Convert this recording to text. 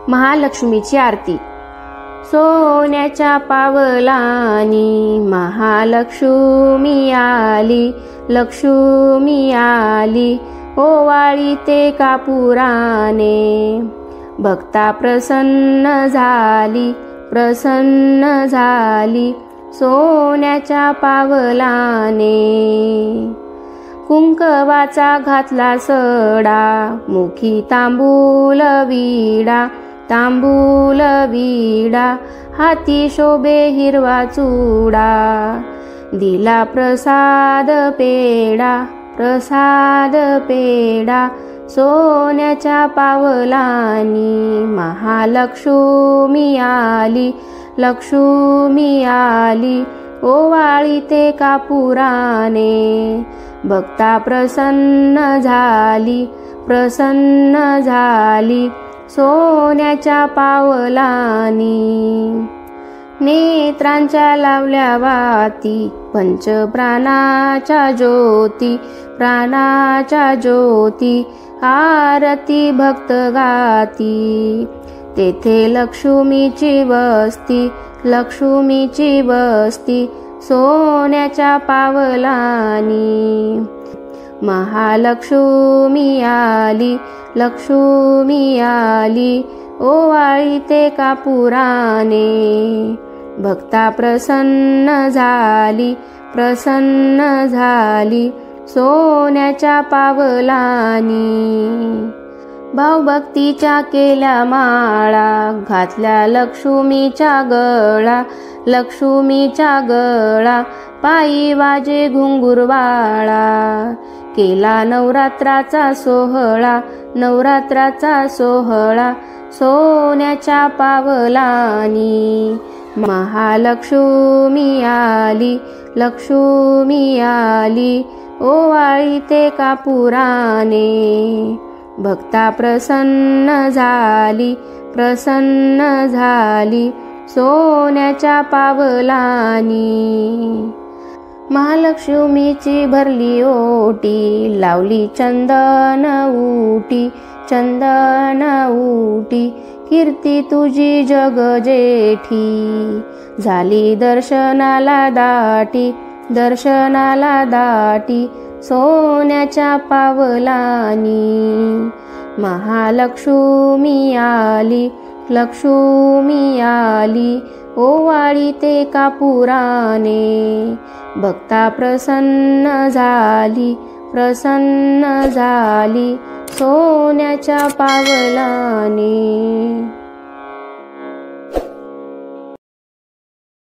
महालक्ष्मीची आरती. सोन्याच्या पावलानी महालक्ष्मी आली, लक्ष्मी आली, ओवाळीते कापुराने. भक्ता प्रसन्न झाली, प्रसन्न झाली, सोन्याच्या पावलाने. कुंकवाचा घातला सडा, मुखी तांबूल विडा, तांबूल विडा, हाती शोभे हिरवा चुडा. दिला प्रसाद पेडा, प्रसाद पेडा, सोन्याच्या पावलानी. महालक्ष्मी आली, लक्ष्मी आली, ओवाळीते कापुराने. भक्ता प्रसन्न झाली, प्रसन्न झाली, सोन्याच्या पावलानी. नेत्रांच्या लावल्या वाती, पंचप्राणाच्या ज्योती, प्राणाच्या ज्योती, आरती भक्त गाती. तेथे लक्ष्मीची वस्ती, लक्ष्मीची वस्ती, सोन्याच्या पावलानी. महालक्ष्मी आली, लक्ष्मी आली, ओवाळीते कापुराने. भक्ता प्रसन्न झाली, प्रसन्न झाली, सोन्याच्या पावलानी. भावभक्तीच्या केल्या माळा, घातल्या लक्ष्मीच्या गळा, लक्ष्मीच्या गळा, पायी वाजे घुंगुरवाळा. केला नवरात्राचा सोहळा, नवरात्राचा सोहळा, सोन्याच्या पावलानी. महालक्ष्मी आली, लक्ष्मी आली, ओवाळीते कापुराने. भक्ता प्रसन्न झाली, प्रसन्न झाली, सोन्याच्या पावलानी. महालक्ष्मीची भरली ओटी, लावली चंदन उटी, चंदन उटी, कीर्ती तुझी जग जेठी. झाली दर्शनाला दाटी, दर्शनाला दाटी, सोन्याच्या पावलानी. महालक्ष्मी आली, लक्ष्मी आली, ओवाळीते कापुराने. भक्ता प्रसन्न झाली, प्रसन्न झाली, सोन्याच्या पावलाने.